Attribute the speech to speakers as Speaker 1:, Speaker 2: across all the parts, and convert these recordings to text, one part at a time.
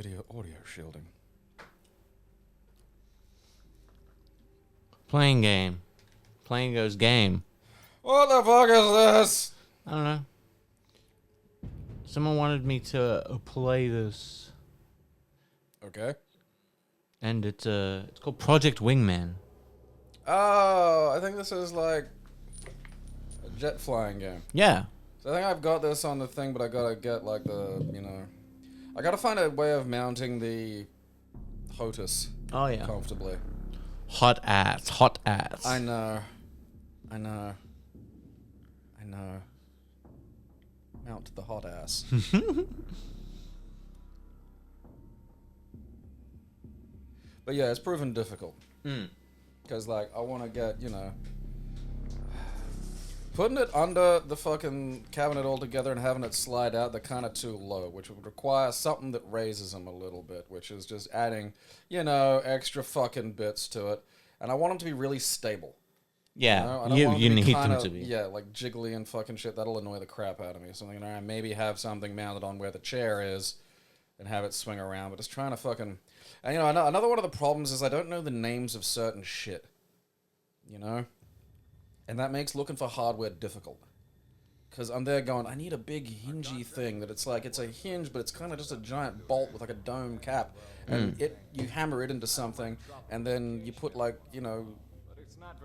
Speaker 1: video audio shielding.
Speaker 2: Playing game. Playing goes game.
Speaker 1: What the fuck is this?
Speaker 2: I don't know. Someone wanted me to play this,
Speaker 1: Okay.
Speaker 2: and it's called Project Wingman.
Speaker 1: Oh, I think this is like a jet flying game.
Speaker 2: Yeah.
Speaker 1: So I think I've got this on the thing, but I gotta get like I gotta find a way of mounting the HOTUS
Speaker 2: Oh yeah.
Speaker 1: comfortably.
Speaker 2: Hot ass. Hot ass.
Speaker 1: I know. Mount the hot ass. But yeah, it's proven difficult. Because, like, I want to get, putting it under the fucking cabinet altogether and having it slide out, they're kind of too low, which would require something that raises them a little bit, which is just adding, extra fucking bits to it. And I want them to be really stable.
Speaker 2: Yeah,
Speaker 1: I don't want
Speaker 2: you
Speaker 1: them to be
Speaker 2: need
Speaker 1: kinda,
Speaker 2: them to be.
Speaker 1: Yeah, like jiggly and fucking shit. That'll annoy the crap out of me. So, I maybe have something mounted on where the chair is and have it swing around. But it's trying to fucking... And, another one of the problems is I don't know the names of certain shit. And that makes looking for hardware difficult. Because I'm there going, I need a big hingy thing that it's like, it's a hinge, but it's kind of just a giant bolt with like a dome cap. And you hammer it into something, and then you put like,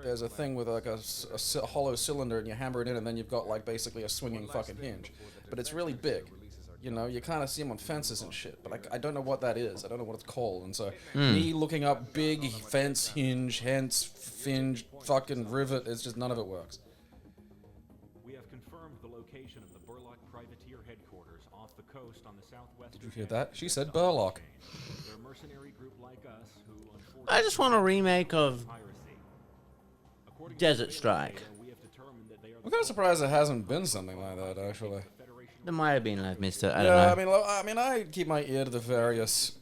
Speaker 1: there's a thing with like a hollow cylinder, and you hammer it in, and then you've got like basically a swinging fucking hinge. But it's really big. You kind of see them on fences and shit, but I don't know what that is. I don't know what it's called. And so me looking up big fence hinge, hence finge, fucking rivet, it's just none of it works.
Speaker 3: We have confirmed the location of the Burlock Privateer headquarters off the coast on the southwest.
Speaker 1: Did you hear that? She said Burlock.
Speaker 3: They're a mercenary group like us who unfortunately
Speaker 2: I just want a remake of
Speaker 3: piracy. According to
Speaker 2: Desert
Speaker 3: the
Speaker 2: Strike.
Speaker 3: data, we have determined that they are
Speaker 1: I'm kind of surprised there hasn't been something like that, actually.
Speaker 2: There might have been, I've missed it. I don't know.
Speaker 1: I keep my ear to the various,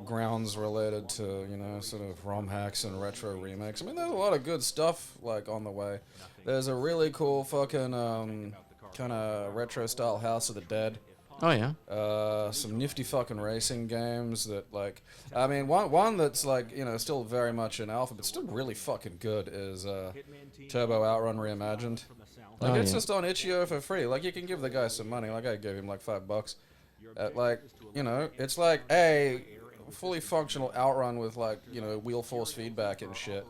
Speaker 1: grounds related to, sort of ROM hacks and retro remakes. There's a lot of good stuff, like, on the way. There's a really cool fucking, kind of retro-style House of the Dead.
Speaker 2: Oh yeah.
Speaker 1: Some nifty fucking racing games that, like... one that's, like, still very much in alpha, but still really fucking good is, Turbo Outrun Reimagined. Like, it's just on itch.io for free. Like, you can give the guy some money. Like, I gave him, like, $5. It's like a fully functional Outrun with, like, wheel force feedback and shit.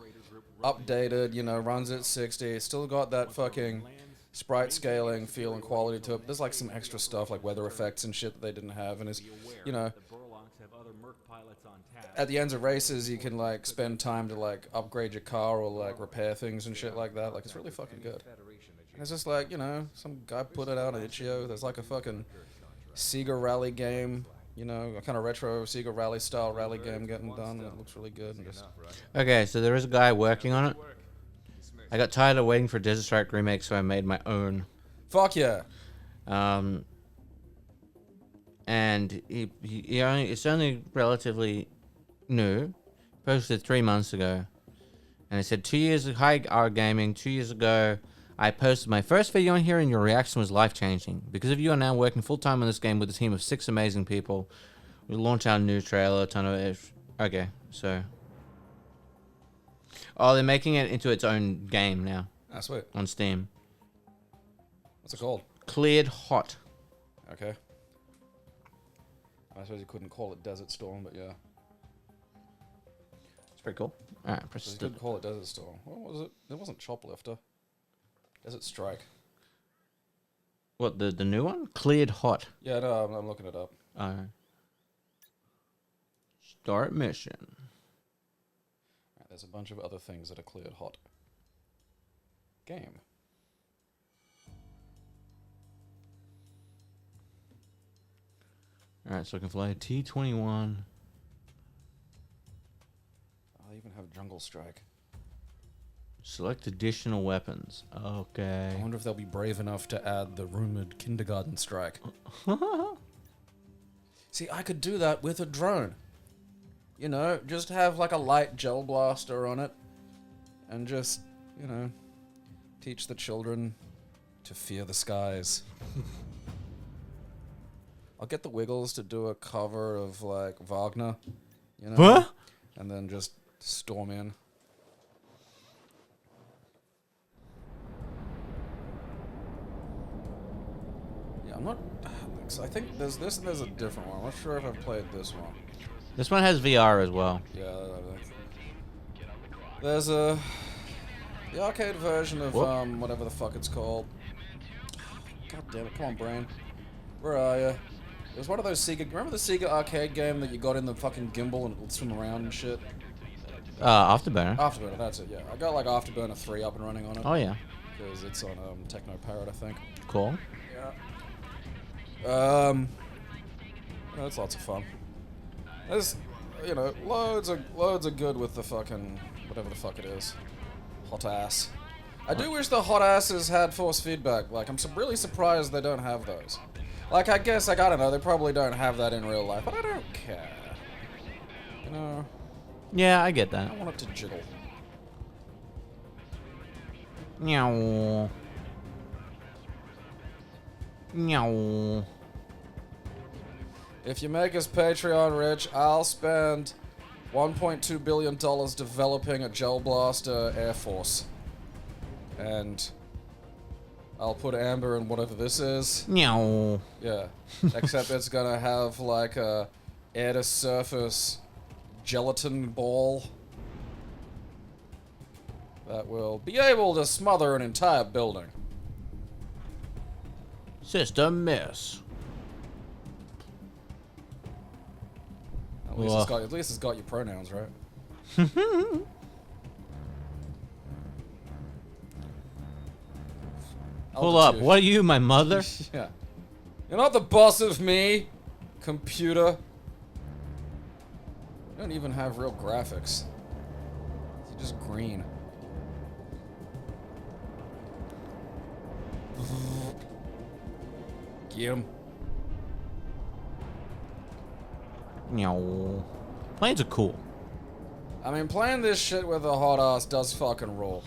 Speaker 1: Updated, runs at 60. Still got that fucking sprite scaling, feel, and quality to it. There's, like, some extra stuff, like weather effects and shit that they didn't have. And it's, at the ends of races, you can, like, spend time to, like, upgrade your car or, like, repair things and shit like that. Like, it's really fucking good. And it's just like, some guy put it out on itch.io. There's like a fucking Sega rally game, a kind of retro Sega rally style rally game getting done, and it looks really good. And just...
Speaker 2: Okay, so there is a guy working on it. I got tired of waiting for Desert Strike remake, so I made my own.
Speaker 1: Fuck yeah!
Speaker 2: And it's only relatively new. Posted 3 months ago, and it said 2 years of high R gaming. 2 years ago, I posted my first video on here, and your reaction was life-changing. Because of you, I'm now working full-time on this game with a team of 6 amazing people. We launch our new trailer, a ton of... Okay, so... Oh, they're making it into its own game now.
Speaker 1: Ah, sweet.
Speaker 2: On Steam.
Speaker 1: What's it called?
Speaker 2: Cleared Hot.
Speaker 1: Okay. I suppose you couldn't call it Desert Storm, but yeah.
Speaker 2: It's pretty cool. Alright, press
Speaker 1: You could call it Desert Storm. What was it? It wasn't Choplifter. Desert Strike.
Speaker 2: What, the new one? Cleared Hot.
Speaker 1: Yeah, no, I'm looking it up.
Speaker 2: Alright. Start mission.
Speaker 1: Right, there's a bunch of other things that are cleared hot. Game.
Speaker 2: Alright, so I can fly T-21.
Speaker 1: I even have Jungle Strike.
Speaker 2: Select additional weapons. Okay.
Speaker 1: I wonder if they'll be brave enough to add the rumored kindergarten strike. See, I could do that with a drone. Just have like a light gel blaster on it. And just, teach the children to fear the skies. I'll get the Wiggles to do a cover of like Wagner, you know,
Speaker 2: What?
Speaker 1: and then just storm in. Yeah, I'm not. 'Cause I think there's this and there's a different one. I'm not sure if I've played this one.
Speaker 2: This one has VR as well.
Speaker 1: Yeah, there's the arcade version of
Speaker 2: Whoop.
Speaker 1: whatever the fuck it's called. God damn it! Come on, brain. Where are you? It was one of those Sega. Remember the Sega arcade game that you got in the fucking gimbal and it would swim around and shit?
Speaker 2: Afterburner.
Speaker 1: Afterburner, that's it. Yeah, I got like Afterburner 3 up and running on it.
Speaker 2: Oh yeah.
Speaker 1: Because it's on Techno Parrot, I think.
Speaker 2: Cool.
Speaker 1: Yeah. That's lots of fun. There's, you know, loads of good with the fucking whatever the fuck it is, hot ass. I do wish the hot asses had force feedback. Like, I'm really surprised they don't have those. Like, I guess, like, I don't know, they probably don't have that in real life, but I don't care. You know,
Speaker 2: Yeah, I get
Speaker 1: I
Speaker 2: that.
Speaker 1: want it to jiggle.
Speaker 2: Meow. Meow.
Speaker 1: If you make us Patreon rich, I'll spend $1.2 billion developing a Gel Blaster Air Force. And I'll put Amber in whatever this is.
Speaker 2: Meow.
Speaker 1: Yeah. Except it's gonna have like a air-to-surface gelatin ball that will be able to smother an entire building.
Speaker 2: System miss.
Speaker 1: At least it's got your pronouns, right?
Speaker 2: Pull up.
Speaker 1: Altitude.
Speaker 2: What are you, my mother?
Speaker 1: Yeah. You're not the boss of me, computer. You don't even have real graphics. It's just green. Get him.
Speaker 2: Meow. Planes are cool.
Speaker 1: I mean, playing this shit with a hot ass does fucking roll.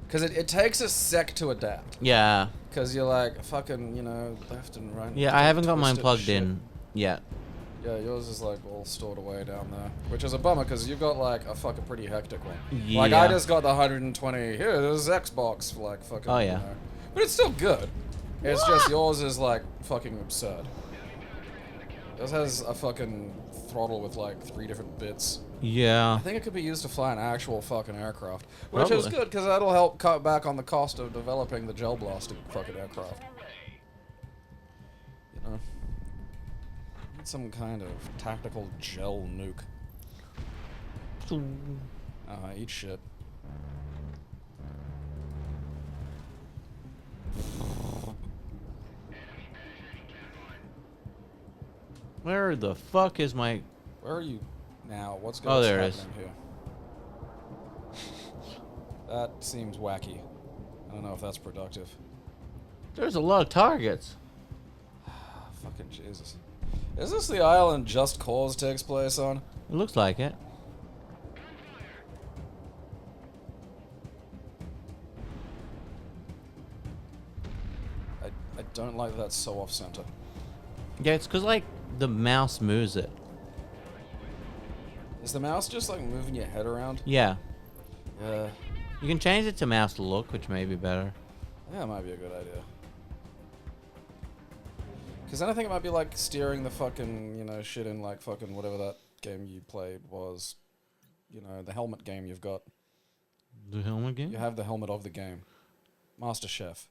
Speaker 1: Because it takes a sec to adapt.
Speaker 2: Yeah.
Speaker 1: Because you're like, fucking, you know, left and right.
Speaker 2: Yeah, I haven't got mine
Speaker 1: twisted
Speaker 2: plugged
Speaker 1: shit.
Speaker 2: in yet.
Speaker 1: Yeah, yours is like all stored away down there. Which is a bummer because you've got like a fucking pretty hectic one. Like, I
Speaker 2: Yeah.
Speaker 1: just got the 120. Here, there's Xbox, like, fucking.
Speaker 2: Oh,
Speaker 1: you
Speaker 2: yeah.
Speaker 1: know. But it's still good. It's just yours is like fucking absurd. Yours has a fucking throttle with like 3 different bits.
Speaker 2: Yeah.
Speaker 1: I think it could be used to fly an actual fucking aircraft, which is
Speaker 2: Probably.
Speaker 1: good because that'll help cut back on the cost of developing the gel blasted fucking aircraft. You know, need some kind of tactical gel nuke. Eat shit.
Speaker 2: Where the fuck is my...
Speaker 1: Where are you now? What's
Speaker 2: Oh,
Speaker 1: what's
Speaker 2: there it
Speaker 1: happening here? That seems wacky. I don't know if that's productive.
Speaker 2: There's a lot of targets.
Speaker 1: Fucking Jesus. Is this the island Just Cause takes place on?
Speaker 2: It looks like it.
Speaker 1: I don't like that so off center.
Speaker 2: Yeah, it's because, like, the mouse moves it.
Speaker 1: Is the mouse just like moving your head around?
Speaker 2: Yeah.
Speaker 1: Yeah.
Speaker 2: You can change it to mouse look, which may be better.
Speaker 1: That might be a good idea. Because then I think it might be like steering the fucking, you know, shit in like fucking whatever that game you played was. You know, the helmet game you've got.
Speaker 2: The helmet game?
Speaker 1: You have the helmet of the game. Master Chef.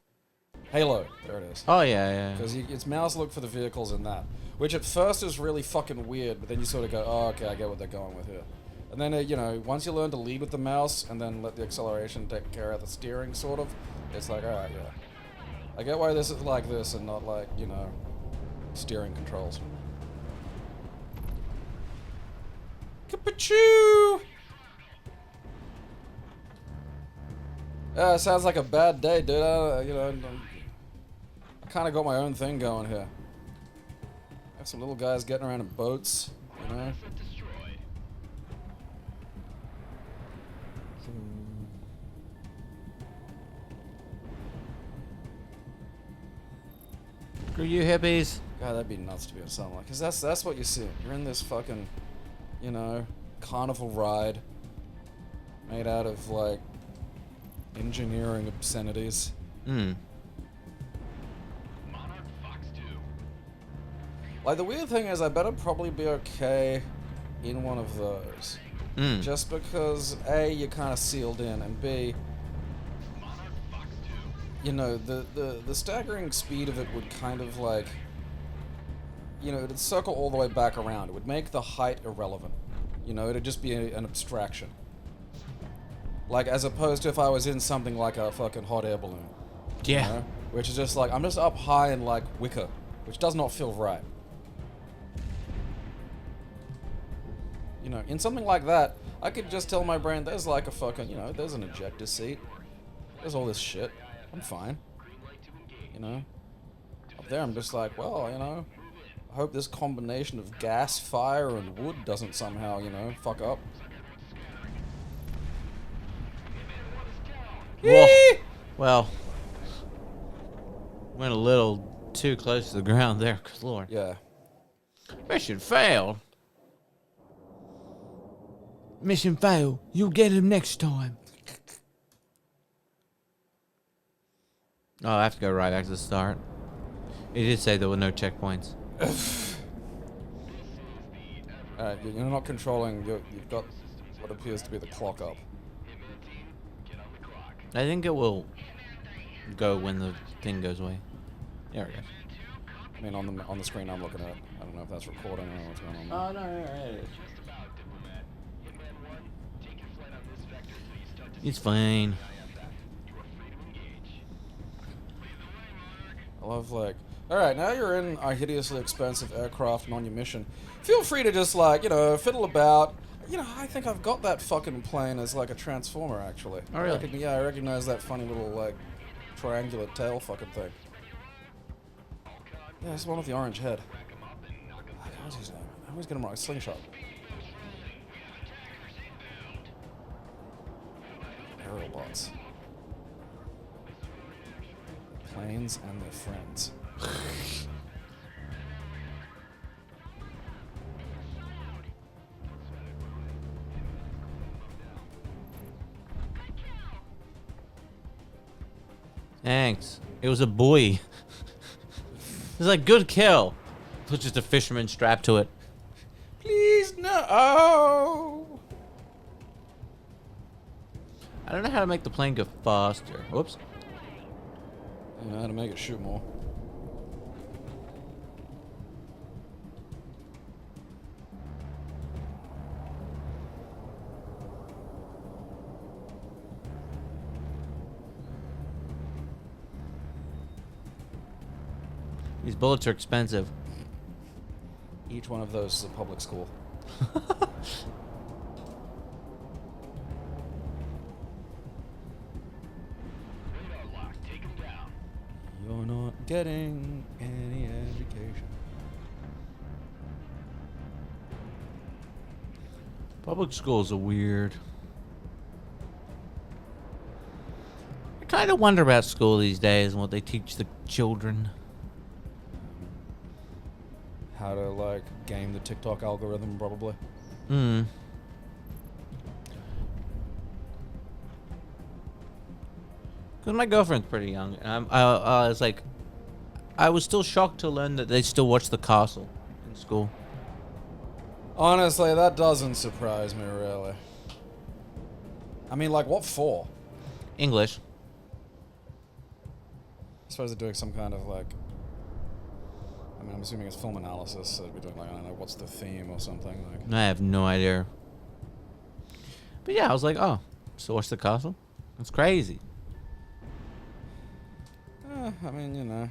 Speaker 1: Halo. There it is.
Speaker 2: Oh, yeah, yeah.
Speaker 1: Because it's mouse look for the vehicles in that. Which at first is really fucking weird, but then you sort of go, oh, okay, I get what they're going with here. And then, you know, once you learn to lead with the mouse and then let the acceleration take care of the steering, sort of, it's like, alright, yeah. I get why this is like this and not like, you know, steering controls. Kapachoo! Sounds like a bad day, dude. You know, I kind of got my own thing going here. Got some little guys getting around in boats, you know.
Speaker 2: Screw you, hippies.
Speaker 1: God, that'd be nuts to be in something like. Cause that's what you see. You're in this fucking, you know, carnival ride made out of like engineering obscenities.
Speaker 2: Hmm.
Speaker 1: Like the weird thing is, I better probably be okay in one of those, just because A, you're kind of sealed in, and B, you know, the staggering speed of it would kind of like, you know, it'd circle all the way back around. It would make the height irrelevant. You know, it'd just be an abstraction. Like, as opposed to if I was in something like a fucking hot air balloon.
Speaker 2: Yeah.
Speaker 1: You know? Which is just like, I'm just up high in like wicker, which does not feel right. You know, in something like that, I could just tell my brain, there's like a fucking, you know, there's an ejector seat. There's all this shit. I'm fine. You know? Up there, I'm just like, well, you know, I hope this combination of gas, fire, and wood doesn't somehow, you know, fuck up.
Speaker 2: Whoa. Well, went a little too close to the ground there, good lord.
Speaker 1: Yeah.
Speaker 2: Mission failed. Mission failed. You'll get him next time. Oh, I have to go right back to the start. It did say there were no checkpoints.
Speaker 1: Alright, you're not controlling, you've got what appears to be the clock up.
Speaker 2: I think it will go when the thing goes away. There it goes.
Speaker 1: I mean, on the screen I'm looking at. I don't know if that's recording or what's going on there.
Speaker 2: Oh, no, it is. It's fine.
Speaker 1: I love, like, alright, now you're in a hideously expensive aircraft and on your mission. Feel free to just, like, you know, fiddle about. You know, I think I've got that fucking plane as, like, a transformer, actually.
Speaker 2: Oh, really?
Speaker 1: Yeah, I recognize that funny little, like, triangular tail fucking thing. Yeah, it's the one with the orange head. What's his name? I always get him wrong. Slingshot. Aerial bots. Planes and their friends.
Speaker 2: Thanks. It was a buoy. It was like, good kill. It was just a fisherman strapped to it.
Speaker 1: Please, no! Oh!
Speaker 2: I don't know how to make the plane go faster. Whoops.
Speaker 1: You know how to make it shoot more.
Speaker 2: These bullets are expensive.
Speaker 1: Each one of those is a public school. You're not getting any education.
Speaker 2: Public schools are weird. I kind of wonder about school these days and what they teach the children.
Speaker 1: How to, like, game the TikTok algorithm, probably.
Speaker 2: Hmm. Because my girlfriend's pretty young, and I was like, I was still shocked to learn that they still watch The Castle in school.
Speaker 1: Honestly, that doesn't surprise me, really. I mean, like, what for?
Speaker 2: English.
Speaker 1: I suppose they're doing some kind of, like... I mean, I'm assuming it's film analysis, so they'd be doing, like, I don't know, what's the theme or something, like...
Speaker 2: I have no idea. But yeah, I was like, oh, still watch The Castle? That's crazy.
Speaker 1: I mean, you know...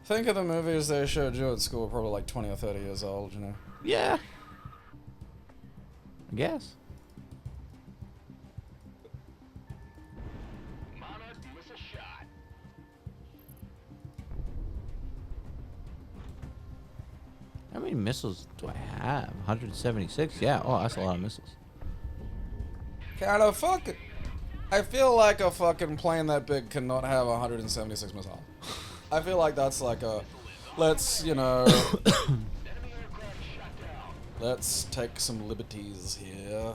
Speaker 1: Think of the movies they showed you at school, probably like 20 or 30 years old, you know?
Speaker 2: Yeah. I guess. How many missiles do I have? 176? Yeah. Oh, that's a lot of missiles.
Speaker 1: Kinda fucking... I feel like a fucking plane that big cannot have 176 missiles. I feel like that's like a... let's, you know, let's take some liberties here.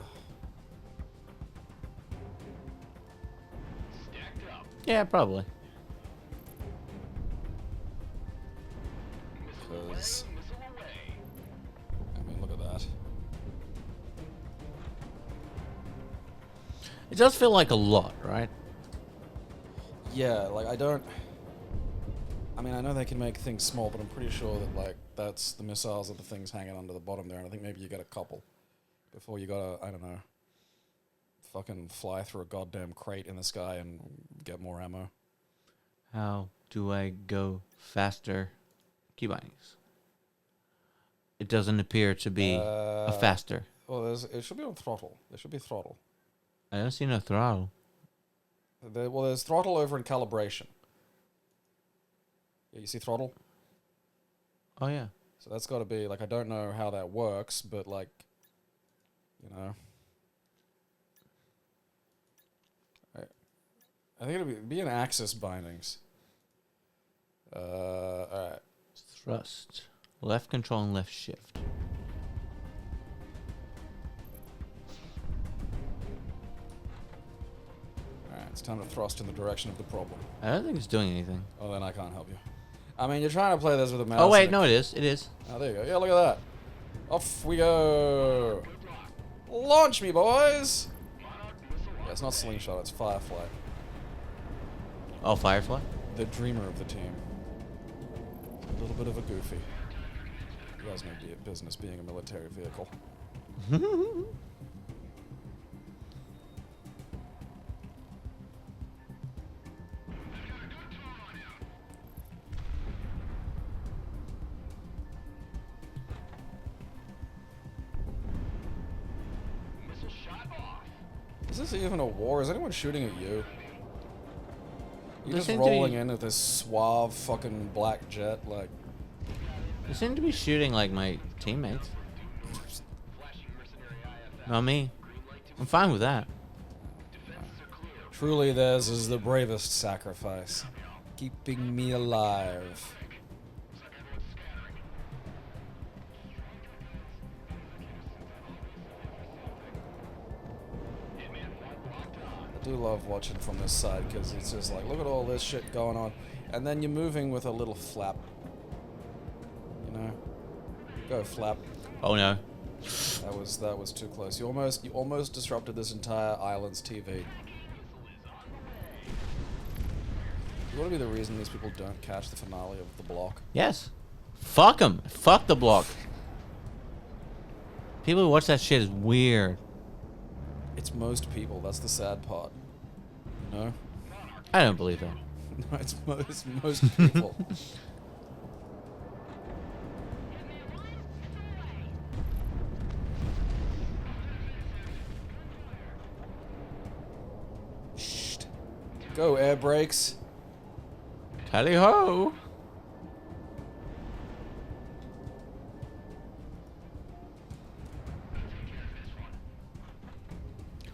Speaker 2: Yeah, probably.
Speaker 1: Because, I mean, look at that.
Speaker 2: It does feel like a lot, right?
Speaker 1: Yeah, like, I mean, I know they can make things small, but I'm pretty sure that, like, that's the missiles are the things hanging under the bottom there, and I think maybe you get a couple before you gotta, I don't know, fucking fly through a goddamn crate in the sky and get more ammo.
Speaker 2: How do I go faster? Key bindings. It doesn't appear to be a faster.
Speaker 1: Well, it should be on throttle. There should be throttle.
Speaker 2: I don't see no throttle.
Speaker 1: Well, there's throttle over in calibration. Yeah, you see throttle?
Speaker 2: Oh, yeah.
Speaker 1: So that's got to be, like, I don't know how that works, but, like, you know. I think it'll be in axis bindings. Alright.
Speaker 2: Thrust. Left control and left shift.
Speaker 1: Alright, it's time to thrust in the direction of the problem.
Speaker 2: I don't think it's doing anything.
Speaker 1: Oh, then I can't help you. I mean, you're trying to play this with a mouse.
Speaker 2: Oh, wait, no, it is. It is.
Speaker 1: Oh, there you go. Yeah, look at that. Off we go. Launch me, boys! Yeah, it's not Slingshot, it's Firefly.
Speaker 2: Oh, Firefly?
Speaker 1: The dreamer of the team. A little bit of a goofy. He has no business being a military vehicle. Is this even a war? Is anyone shooting at you? You're just rolling in with this suave fucking black jet, like...
Speaker 2: They seem to be shooting like my teammates. Not me. I'm fine with that.
Speaker 1: Truly theirs is the bravest sacrifice. Keeping me alive. I do love watching from this side because it's just like, look at all this shit going on. And then you're moving with a little flap. You know? Go flap.
Speaker 2: Oh no.
Speaker 1: That was too close. You almost disrupted this entire island's TV. You want to be the reason these people don't catch the finale of The Block?
Speaker 2: Yes. Fuck them. Fuck the block. People who watch that shit is weird.
Speaker 1: It's most people. That's the sad part. No?
Speaker 2: I don't believe that.
Speaker 1: No, it's most people. Shh. Go, air brakes.
Speaker 2: Tally ho!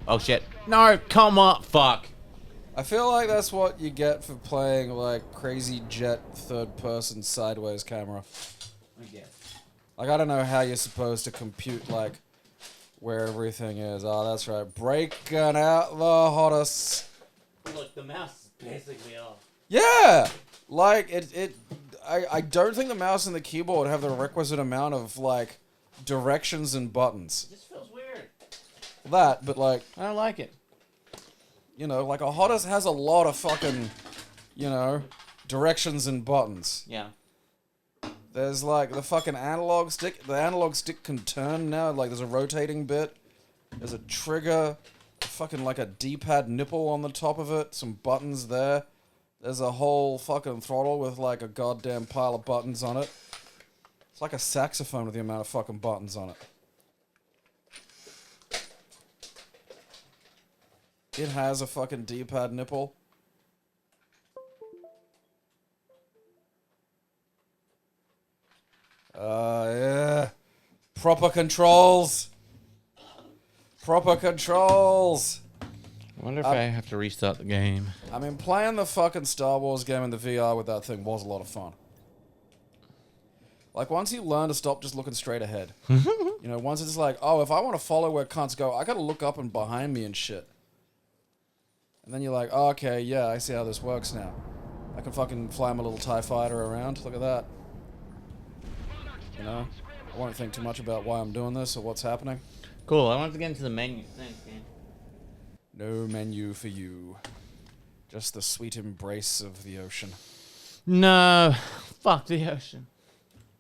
Speaker 2: Oh shit. No, come on, fuck.
Speaker 1: I feel like that's what you get for playing, like, crazy jet third-person sideways camera.
Speaker 2: I guess.
Speaker 1: Like, I don't know how you're supposed to compute, like, where everything is. Oh, that's right. Breaking out the hottest.
Speaker 2: Look, the mouse is basically off.
Speaker 1: Yeah! Like, I don't think the mouse and the keyboard have the requisite amount of, like, directions and buttons.
Speaker 2: It just feels weird.
Speaker 1: That, but, like,
Speaker 2: I don't like it.
Speaker 1: you know, like, a hottest has a lot of fucking, you know, directions and buttons.
Speaker 2: Yeah.
Speaker 1: There's, like, the fucking analog stick. The analog stick can turn now. Like, there's a rotating bit. There's a trigger. Fucking, like, a D-pad nipple on the top of it. Some buttons there. There's a whole fucking throttle with, like, a goddamn pile of buttons on it. It's like a saxophone with the amount of fucking buttons on it. It has a fucking D-pad nipple. Yeah. Proper controls. Proper controls.
Speaker 2: I wonder if I have to restart the game.
Speaker 1: I mean, playing the fucking Star Wars game in the VR with that thing was a lot of fun. Like, once you learn to stop just looking straight ahead. You know, once it's like, oh, if I want to follow where cunts go, I gotta look up and behind me and shit. And then you're like, oh, okay, yeah, I see how this works now. I can fucking fly my little TIE fighter around. Look at that. You know? I won't think too much about why I'm doing this or what's happening.
Speaker 2: Cool. I want to get into the menu. Thanks, man.
Speaker 1: No menu for you. Just the sweet embrace of the ocean.
Speaker 2: No. Fuck the ocean.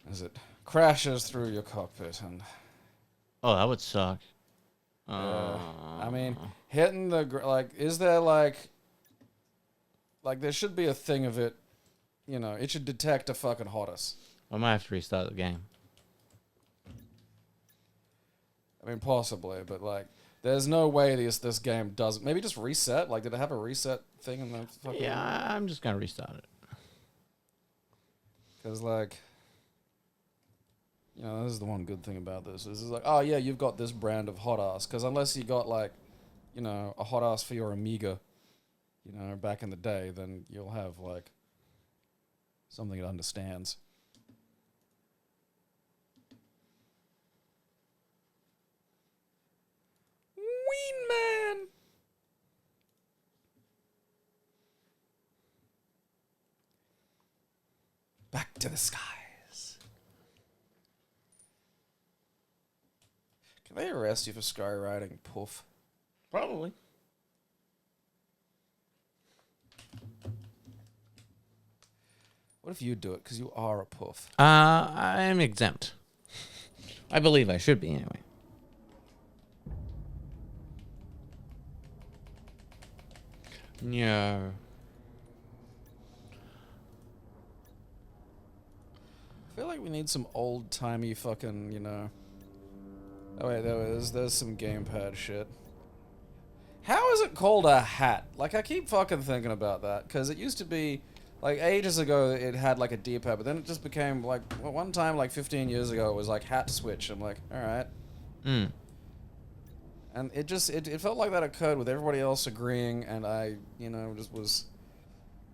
Speaker 1: As it crashes through your cockpit and...
Speaker 2: Oh, that would suck.
Speaker 1: I mean, hitting the... Like, is there, like... Like, there should be a thing of it, you know, it should detect a fucking hottest.
Speaker 2: I might have to restart the game.
Speaker 1: I mean, possibly, but, like, there's no way this game doesn't... Maybe just reset? Like, did it have a reset thing in the fucking...
Speaker 2: Yeah, I'm just gonna restart it.
Speaker 1: Because, like... You know, this is the one good thing about this. This is like, oh, yeah, you've got this brand of hot ass. Because unless you got, like, you know, a hot ass for your Amiga, you know, back in the day, then you'll have, like, something it understands. Wingman! Back to the skies. Can they arrest you for skywriting, Poof?
Speaker 2: Probably.
Speaker 1: What if you do it? Because you are a Poof.
Speaker 2: I'm exempt. I believe I should be anyway. No.
Speaker 1: I feel like we need some old-timey fucking, you know... Oh wait, there's some gamepad shit. How is it called a hat? Like, I keep fucking thinking about that, because it used to be, like, ages ago it had, like, a D-pad, but then it just became, like, one time, like, 15 years ago, it was, like, hat switch. I'm like, alright.
Speaker 2: Mm.
Speaker 1: And it just, it felt like that occurred with everybody else agreeing, and I, you know, just was...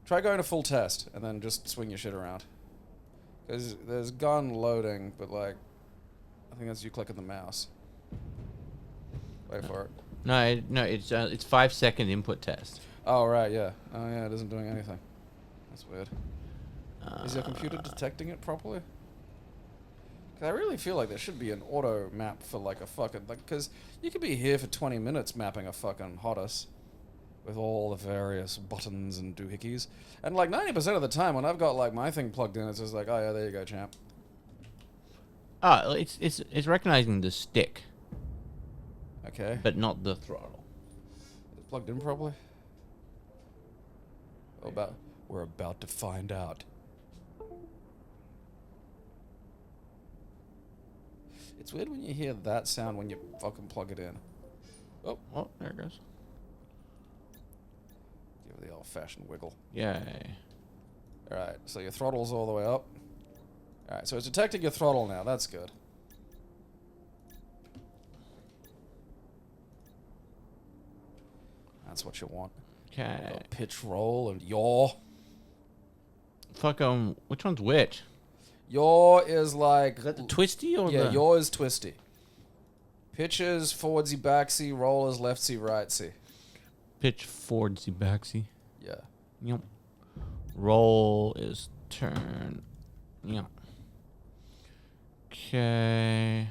Speaker 1: Try going to full test, and then just swing your shit around. Because there's gun loading, but, like, I think that's you clicking the mouse. Wait for it.
Speaker 2: No, it's 5 second input test.
Speaker 1: Oh, right, yeah. Oh, yeah, it isn't doing anything. That's weird. Is your computer detecting it properly? Because I really feel like there should be an auto map for, like, a fucking... Like, because you could be here for 20 minutes mapping a fucking hottest with all the various buttons and doohickeys. And, like, 90% of the time when I've got, like, my thing plugged in, it's just like, oh, yeah, there you go, champ.
Speaker 2: Oh, it's recognizing the stick,
Speaker 1: Okay.
Speaker 2: but not the throttle.
Speaker 1: Is it plugged in properly? We're about to find out. It's weird when you hear that sound when you fucking plug it in.
Speaker 2: Oh, there it goes.
Speaker 1: Give it the old-fashioned wiggle.
Speaker 2: Yay.
Speaker 1: Alright, so your throttle's all the way up. Alright, so it's detecting your throttle now. That's good. That's what you want.
Speaker 2: Okay.
Speaker 1: Pitch, roll, and yaw.
Speaker 2: Fuck, which one's which?
Speaker 1: Yaw is like...
Speaker 2: Is that the twisty or
Speaker 1: yeah,
Speaker 2: the...
Speaker 1: yaw is twisty. Pitch is forwardsy, backsy. Roll is leftsy, rightsy.
Speaker 2: Pitch forwardsy, backsy.
Speaker 1: Yeah.
Speaker 2: Yep. Roll is turn. Yep. Okay.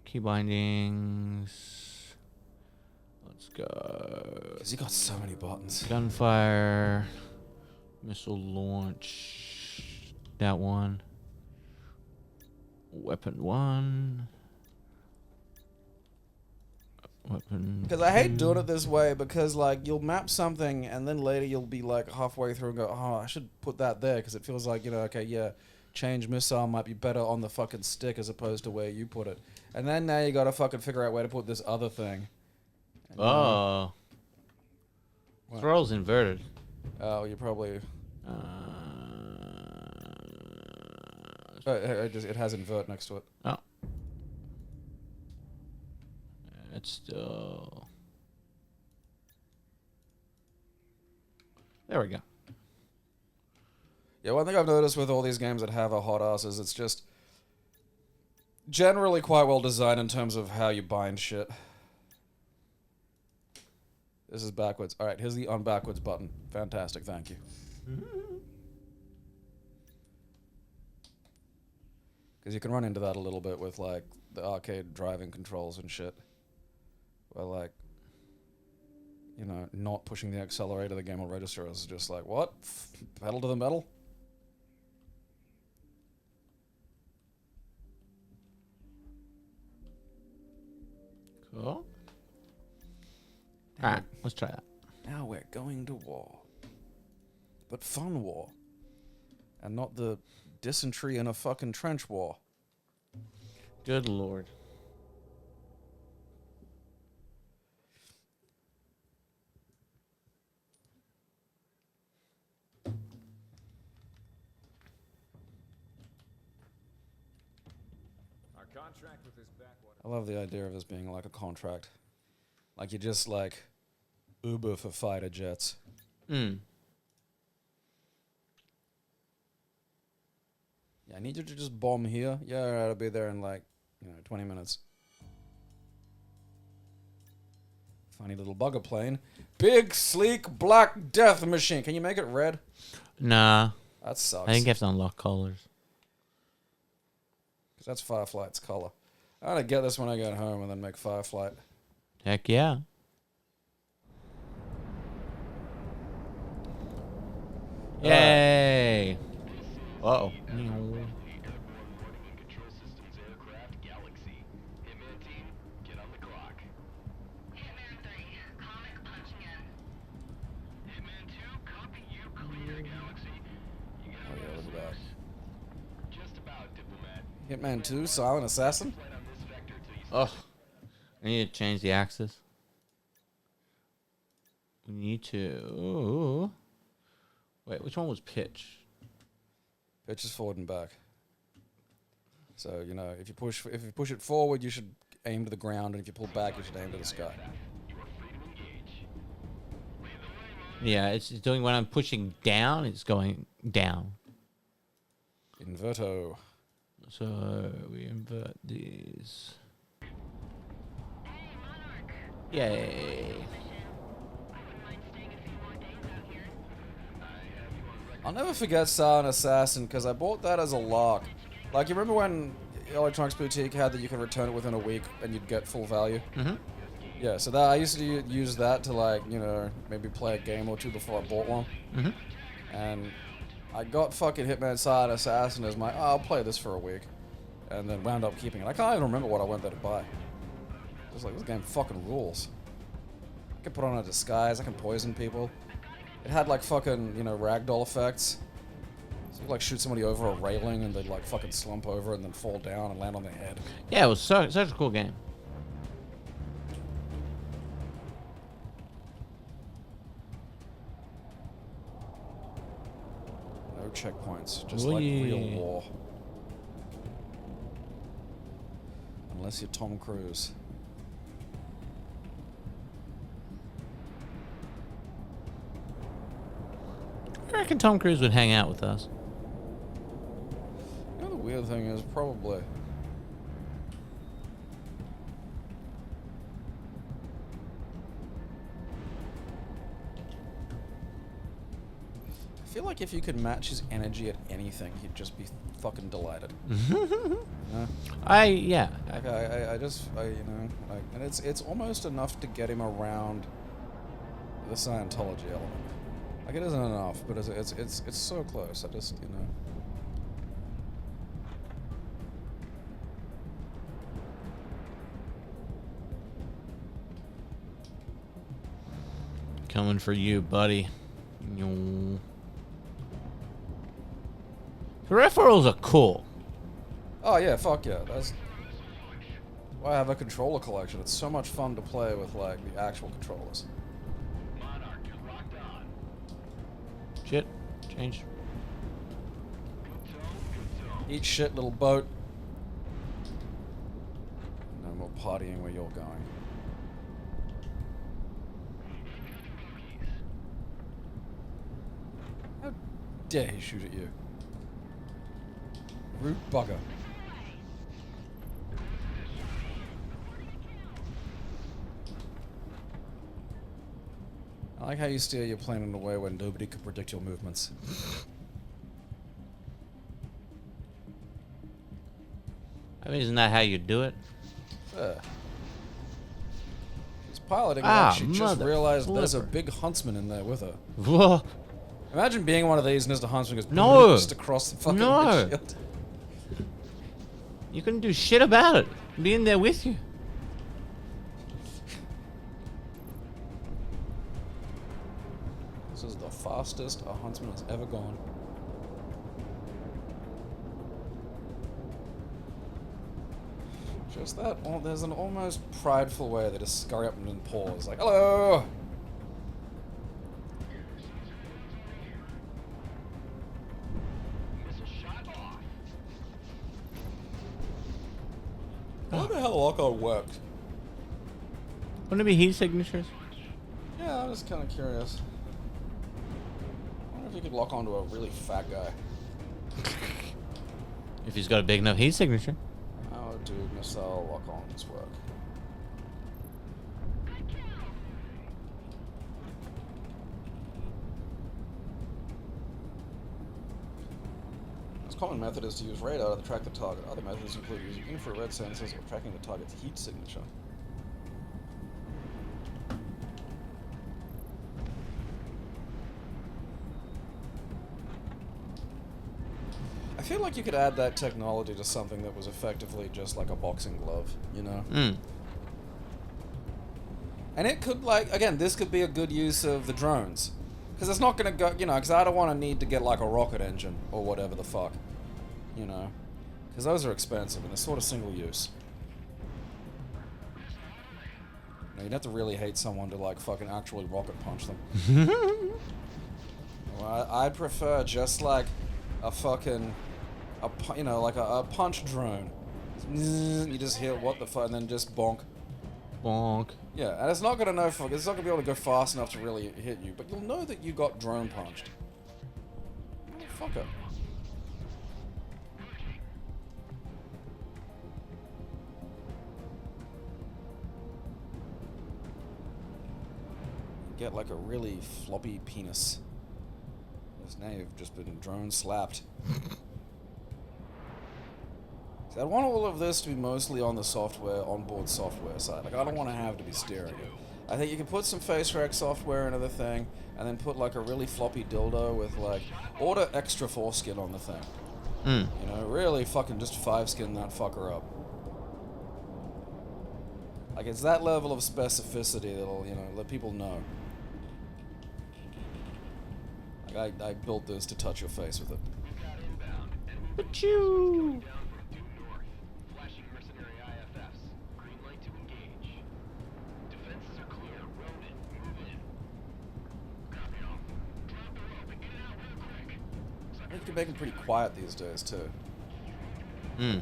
Speaker 2: Key bindings. Let's go.
Speaker 1: Because you got so many buttons.
Speaker 2: Gunfire. Missile launch. That one. Weapon 1. Weapon.
Speaker 1: Because I hate doing it this way because, like, you'll map something and then later you'll be, like, halfway through and go, oh, I should put that there because it feels like, you know, okay, yeah, change missile might be better on the fucking stick as opposed to where you put it. And then now you got to fucking figure out where to put this other thing. And,
Speaker 2: Oh.
Speaker 1: What?
Speaker 2: Throttle's inverted.
Speaker 1: Oh, you probably... it has invert next to it.
Speaker 2: Oh. It's still... There we go.
Speaker 1: Yeah, one thing I've noticed with all these games that have a hot ass is it's just generally quite well designed in terms of how you bind shit. This is backwards. All right, here's the on backwards button. Fantastic, thank you. Because you can run into that a little bit with like the arcade driving controls and shit. Where like, you know, not pushing the accelerator, the game will register as just like, what? Pedal to the metal?
Speaker 2: Cool. Alright, let's try that.
Speaker 1: Now we're going to war. But fun war. And not the dysentery in a fucking trench war.
Speaker 2: Good lord.
Speaker 3: Our contract with this backwater.
Speaker 1: I love the idea of this being like a contract. Like you just like Uber for fighter jets.
Speaker 2: Hmm.
Speaker 1: Yeah, I need you to just bomb here. Yeah, all right, I'll be there in like, 20 minutes. Funny little bugger plane. Big, sleek, black death machine. Can you make it red?
Speaker 2: Nah.
Speaker 1: That sucks.
Speaker 2: I think you have to unlock colors.
Speaker 1: Because that's Fireflight's color. I'm going to get this when I get home and then make Fireflight.
Speaker 2: Heck yeah. Yay. Uh-oh.
Speaker 1: Oh, yeah, look at that. Hitman 2, Silent Assassin?
Speaker 2: Oh. I need to change the axis. We need to... Ooh. Wait, which one was pitch?
Speaker 1: Pitch is forward and back. So, if you push it forward, you should aim to the ground, and if you pull back, you should aim to the sky.
Speaker 2: Yeah, it's doing when I'm pushing down, it's going down.
Speaker 1: Inverto.
Speaker 2: So we invert these. Yay.
Speaker 1: I'll never forget Silent Assassin because I bought that as a lark. Like, you remember when Electronics Boutique had that you could return it within a week and you'd get full value?
Speaker 2: Mm-hmm.
Speaker 1: Yeah, so that I used to use that to, like, maybe play a game or two before I bought one.
Speaker 2: Mm-hmm.
Speaker 1: And I got fucking Hitman Silent Assassin as my, I'll play this for a week. And then wound up keeping it. I can't even remember what I went there to buy. Just like, this game fucking rules. I can put on a disguise, I can poison people. It had like fucking, ragdoll effects. So you like shoot somebody over a railing and they'd like fucking slump over and then fall down and land on their head.
Speaker 2: Yeah, it was such a cool game.
Speaker 1: No checkpoints, just like real war. Unless you're Tom Cruise.
Speaker 2: I reckon Tom Cruise would hang out with us.
Speaker 1: The weird thing is probably. I feel like if you could match his energy at anything, he'd just be fucking delighted.
Speaker 2: Yeah.
Speaker 1: Like and it's almost enough to get him around the Scientology element. Like, it isn't enough, but it's so close. I just,
Speaker 2: Coming for you, buddy. Peripherals are cool.
Speaker 1: Oh yeah, fuck yeah. That's why I have a controller collection. It's so much fun to play with, like, the actual controllers.
Speaker 2: Shit. Change.
Speaker 1: Eat shit, little boat. No more partying where you're going. dare he shoot at you? Rude bugger. I like how you steer your plane in a way where nobody could predict your movements.
Speaker 2: I mean, isn't that how you do it?
Speaker 1: She's piloting
Speaker 2: Ah,
Speaker 1: like she just
Speaker 2: mother
Speaker 1: realized there's a
Speaker 2: flipper.
Speaker 1: big huntsman in there with her.
Speaker 2: Whoa.
Speaker 1: Imagine being one of these and Mr. Huntsman goes
Speaker 2: No.
Speaker 1: just across the fucking
Speaker 2: No.
Speaker 1: windshield.
Speaker 2: You couldn't do shit about it. Be in there with you.
Speaker 1: This is the fastest a huntsman has ever gone. Just that, there's an almost prideful way they just scurry up and pause, like, hello! How the hell lock-on worked?
Speaker 2: Wouldn't it be heat signatures?
Speaker 1: Yeah, I'm just kind of curious. I wonder if you could lock onto a really fat guy.
Speaker 2: If he's got a big enough heat signature.
Speaker 1: How do missile lock-ons work? This common method is to use radar to track the target. Other methods include using infrared sensors or tracking the target's heat signature. I feel like you could add that technology to something that was effectively just like a boxing glove, you know? And it could, like, again, this could be a good use of the drones. Because it's not going to go, you know, because I don't want to need to get, like, a rocket engine or whatever the fuck. You know? Because those are expensive and they're sort of single use. Now, you'd have to really hate someone to, like, fucking actually rocket punch them. Well, I'd prefer just, like, a fucking, you know, like a punch drone. You just hear what the fuck, and then just bonk.
Speaker 2: Bonk.
Speaker 1: Yeah, and it's not gonna know. It's not gonna be able to go fast enough to really hit you, but you'll know that you got drone punched. Motherfucker. Get like a really floppy penis. Because now you've just been drone slapped. See, I want all of this to be mostly on the software, onboard software side. Like, I don't want to have to be steering it. I think you can put some face rack software into the thing, and then put like a really floppy dildo with like, order extra foreskin on the thing. You know, really fucking just 5-skin that fucker up. Like, it's that level of specificity that'll, you know, let people know. Like, I built this to touch your face with it.
Speaker 2: Achoo!
Speaker 1: I think you can make them pretty quiet these days too.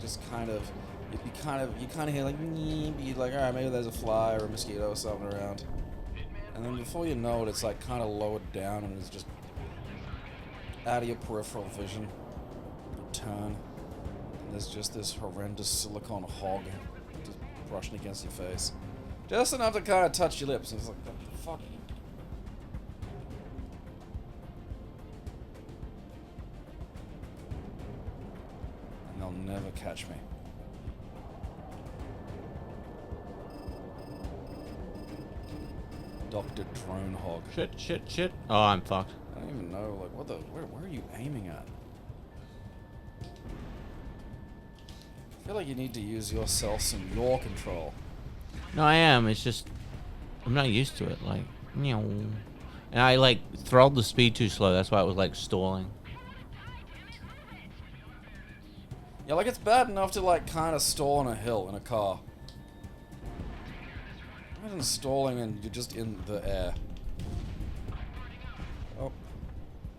Speaker 1: Just kind of, you kind of hear like, you like, all right, maybe there's a fly or a mosquito or something around, and then before you know it, it's like kind of lowered down and it's just out of your peripheral vision. You turn, and there's just this horrendous silicone hog just brushing against your face, just enough to kind of touch your lips, and it's like, what the fuck? They'll never catch me. Dr. Drone Hog.
Speaker 2: Shit. Oh, I'm fucked.
Speaker 1: I don't even know, like, where are you aiming at? I feel like you need to use yourself some yaw control.
Speaker 2: No, I am. It's just, I'm not used to it. Like, meow. And I, like, throttled the speed too slow. That's why it was, like, stalling.
Speaker 1: Yeah, like, it's bad enough to, like, kind of stall on a hill in a car. Imagine stalling and you're just in the air. Oh.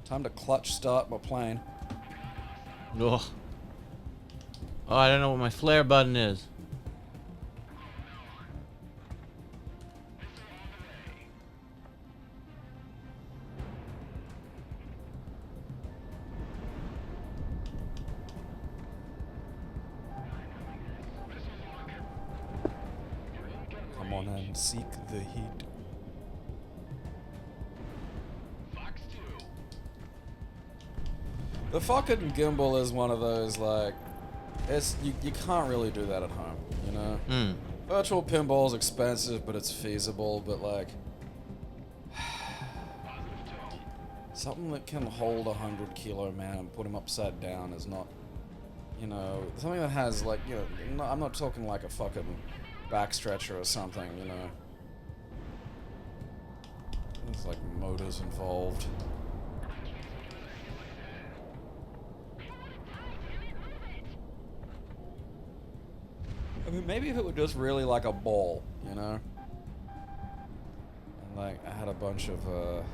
Speaker 1: Time to clutch start my plane.
Speaker 2: Ugh. Oh, I don't know what my flare button is.
Speaker 1: on and seek the heat. The fucking gimbal is one of those, like, you can't really do that at home, you know? Virtual pinball's expensive, but it's feasible, but like, something that can hold a 100-kilo man and put him upside down is not, you know, something that has, like, you know, I'm not talking like a fucking backstretcher or something, you know. There's like motors involved. I mean, maybe if it were just really like a ball, you know? And like, I had a bunch of, you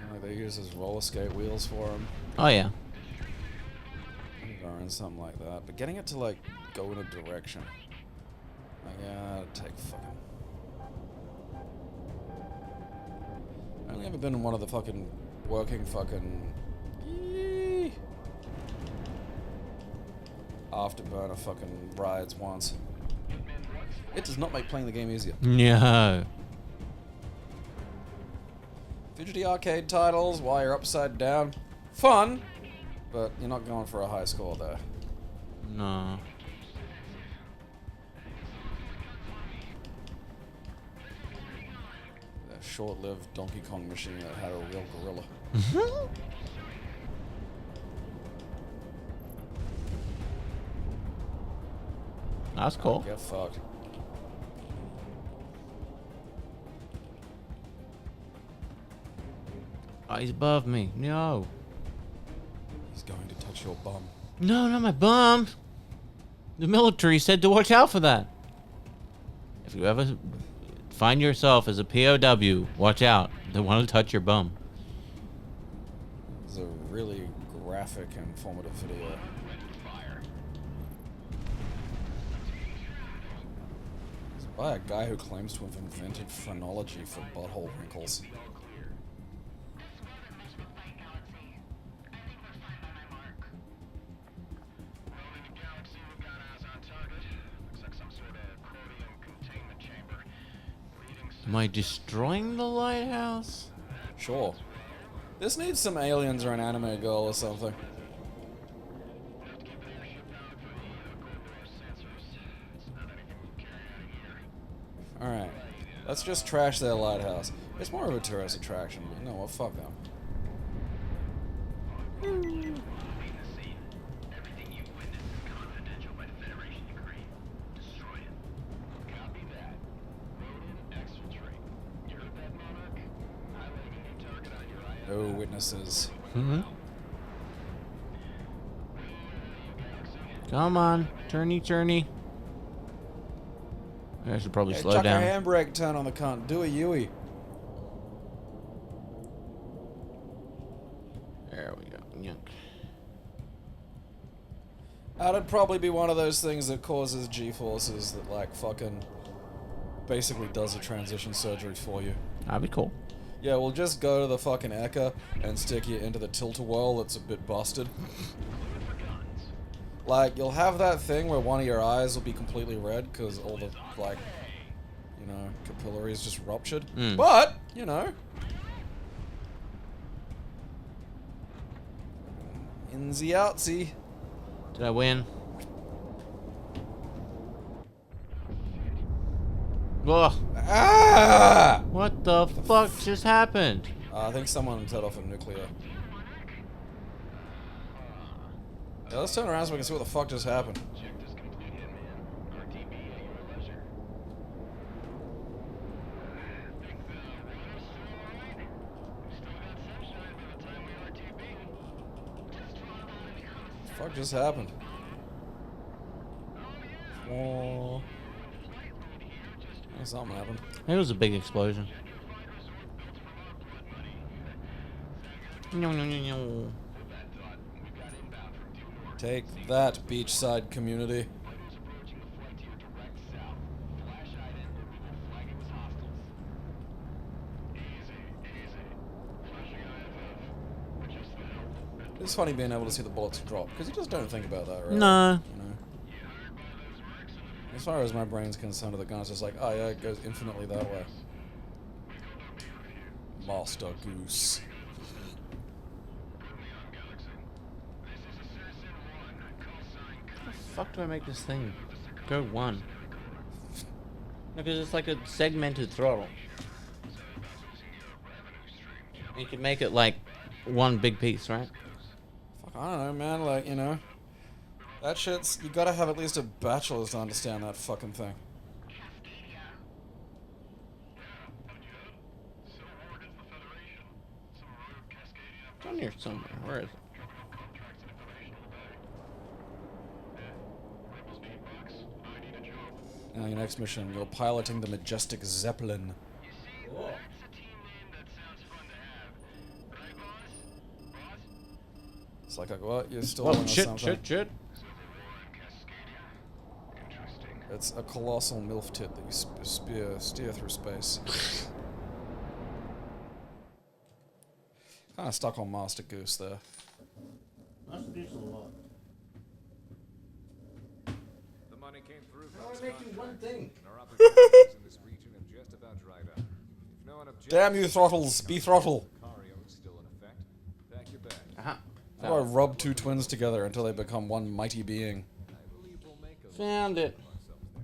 Speaker 1: know, they use as roller skate wheels for them.
Speaker 2: Oh yeah.
Speaker 1: Or something like that. But getting it to like, go in a direction. Like, yeah, it'd take fucking... I only ever been in one of the fucking working fucking... afterburner fucking rides once. It does not make playing the game easier.
Speaker 2: No.
Speaker 1: Fidgety arcade titles while you're upside down. Fun! But you're not going for a high score there.
Speaker 2: No.
Speaker 1: A short-lived Donkey Kong machine that had a real gorilla.
Speaker 2: That's cool.
Speaker 1: Get fucked.
Speaker 2: Oh, he's above me. No.
Speaker 1: He's going to touch your bum.
Speaker 2: No, not my bum. The military said to watch out for that. If you ever find yourself as a POW, watch out. They want to touch your bum.
Speaker 1: It's a really graphic and informative video. It's by a guy who claims to have invented phrenology for butthole wrinkles.
Speaker 2: Am I destroying the lighthouse?
Speaker 1: Sure. This needs some aliens or an anime girl or something. Alright. Let's just trash their lighthouse. It's more of a tourist attraction, but you know what? Fuck them. No witnesses.
Speaker 2: Come on, turny. I should probably slow
Speaker 1: chuck
Speaker 2: down.
Speaker 1: a handbrake turn on the cunt. Do a Yui.
Speaker 2: There we go. Yunk.
Speaker 1: That'd probably be one of those things that causes G-forces that, like, fucking basically does a transition surgery for you.
Speaker 2: That'd be cool.
Speaker 1: Yeah, we'll just go to the fucking Eka and stick you into the tilt-a-whirl that's a bit busted. Like, you'll have that thing where one of your eyes will be completely red because all the, like, you know, capillaries just ruptured. But, you know. Insy outsy.
Speaker 2: Did I win? Ugh.
Speaker 1: Ah!
Speaker 2: What the fuck just happened?
Speaker 1: I think someone set off a nuclear. Yeah, let's turn around so we can see what the fuck just happened. What the fuck just happened? Oh. Something happened.
Speaker 2: It was a big explosion. No.
Speaker 1: Take that, beachside community. It's funny being able to see the bullets drop, because you just don't think about that, right?
Speaker 2: No.
Speaker 1: You know? As far as my brain's concerned, the gun's just like, oh yeah, it goes infinitely that way. Master Goose.
Speaker 2: How the fuck do I make this thing go one? Because it's like a segmented throttle. You could make it like one big piece, right?
Speaker 1: Fuck, I don't know, man. Like, you know, that shit's. You gotta have at least a bachelor's to understand that fucking thing.
Speaker 2: It's on here somewhere. Where is it?
Speaker 1: Now, your next mission, you're piloting the majestic Zeppelin.
Speaker 2: Whoa.
Speaker 1: It's like, what? You're still
Speaker 2: Oh,
Speaker 1: doing
Speaker 2: shit.
Speaker 1: It's a colossal MILF tit that you steer through space. Kind of stuck on Master Goose there.
Speaker 2: Master Goose a lot.
Speaker 4: The money came through
Speaker 2: How am I making one thing?
Speaker 4: Our opportunities in this region have just about dried up. If no one objects,
Speaker 1: Damn you, throttles! Be throttle!
Speaker 4: Cario is still in effect. Pack your bag.
Speaker 2: Uh-huh.
Speaker 1: How do I rub two twins together until they become one mighty being?
Speaker 4: I believe we'll make a
Speaker 2: Found it.
Speaker 4: ourselves there.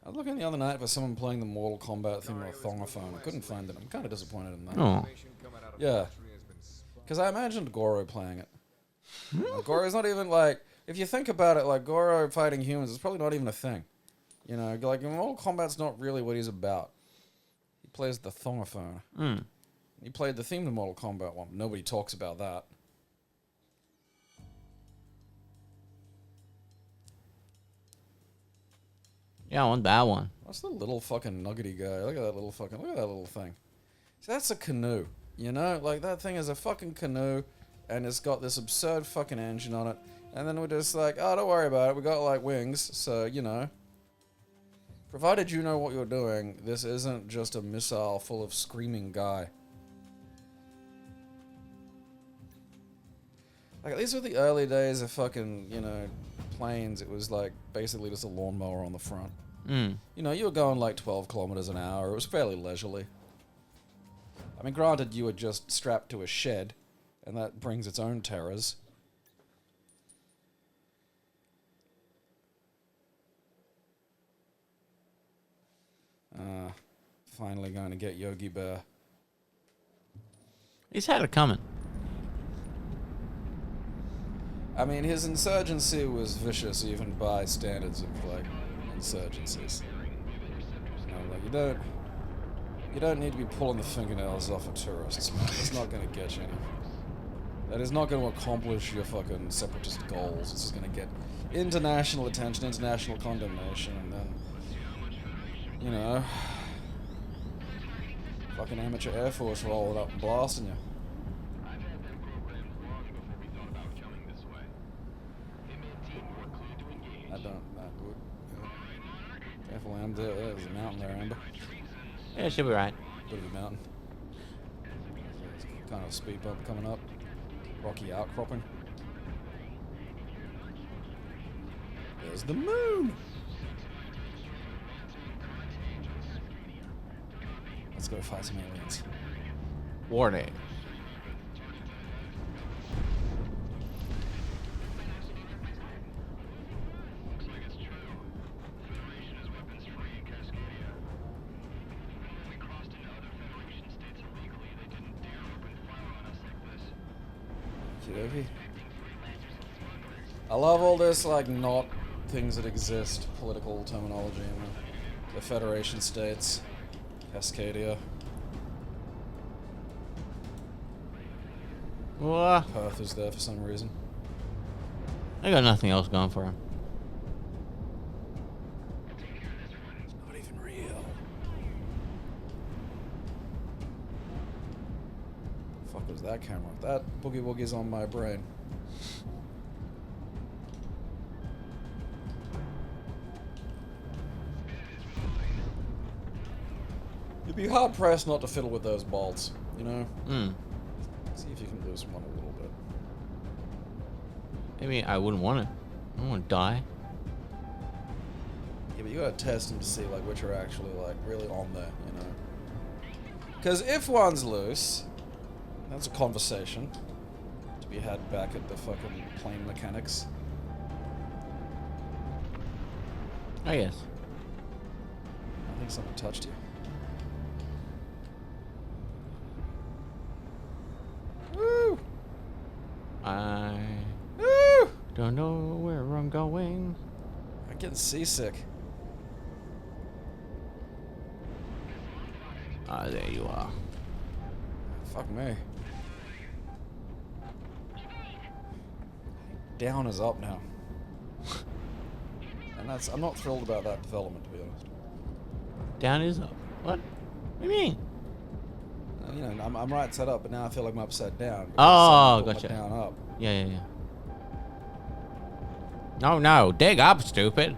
Speaker 1: I was looking the other night for someone playing the Mortal Kombat theme on a thongophone. I couldn't find it. I'm kind of disappointed in that.
Speaker 2: Oh.
Speaker 4: Information coming out of
Speaker 1: Yeah.
Speaker 4: the factory has been spun.
Speaker 1: Because I imagined Goro playing it. Like, Goro's not even like... If you think about it, like, Goro fighting humans is probably not even a thing. You know, like, Mortal Kombat's not really what he's about. He plays the thongophone.
Speaker 2: Mm.
Speaker 1: He played the theme to Mortal Kombat one. Nobody talks about that.
Speaker 2: Yeah, I want that one.
Speaker 1: What's the little fucking nuggety guy? Look at that little fucking... Look at that little thing. See, that's a canoe. You know? Like, that thing is a fucking canoe, and it's got this absurd fucking engine on it. And then we're just like, oh, don't worry about it. We got, like, wings, so, you know. Provided you know what you're doing, this isn't just a missile full of screaming guy. Like, at least with the early days of fucking, you know, planes, it was, like, basically just a lawnmower on the front.
Speaker 2: Mm.
Speaker 1: You know, you were going, like, 12 kilometers an hour. It was fairly leisurely. I mean, granted, you were just strapped to a shed, and that brings its own terrors. Finally going to get Yogi Bear.
Speaker 2: He's had it coming.
Speaker 1: I mean, his insurgency was vicious even by standards of, like, insurgencies. You know, like, you don't need to be pulling the fingernails off of tourists, man. It's not going to get you anywhere. That is not going to accomplish your fucking separatist goals. It's just going to get international attention, international condemnation, and then, you know, fucking amateur Air Force rolling up and blasting you. Careful, Amber. There's a mountain there, Amber.
Speaker 2: Yeah, she'll be right.
Speaker 1: Bit of a mountain. Kind of speed bump coming up. Rocky outcropping. There's the moon! Let's go fight some aliens.
Speaker 2: Warning.
Speaker 1: Okey-dokey. I love all this, like, not things that exist, political terminology in the Federation States. Cascadia.
Speaker 2: Whoa.
Speaker 1: Perth is there for some reason.
Speaker 2: I got nothing else going for him.
Speaker 1: It's not even real. The fuck was that camera? That boogie woogie's on my brain. You'd be hard pressed not to fiddle with those bolts, you know?
Speaker 2: Hmm.
Speaker 1: See if you can loosen one a little bit.
Speaker 2: Maybe I wouldn't want it. I don't want to die.
Speaker 1: Yeah, but you gotta test them to see like which are actually like really on there, you know? Because if one's loose, that's a conversation to be had back at the fucking plane mechanics.
Speaker 2: Oh, yes.
Speaker 1: I think someone touched you. Woo!
Speaker 2: I
Speaker 1: Woo!
Speaker 2: don't know where I'm going.
Speaker 1: I'm getting seasick.
Speaker 2: Ah, there you are.
Speaker 1: Fuck me. Down is up now. And I'm not thrilled about that development, to be honest.
Speaker 2: Down is up. What? What do you mean?
Speaker 1: You know, I'm right side up, but now I feel like I'm upside down. because
Speaker 2: Oh,
Speaker 1: someone put my
Speaker 2: gotcha.
Speaker 1: Down up.
Speaker 2: Yeah. No, dig up, stupid.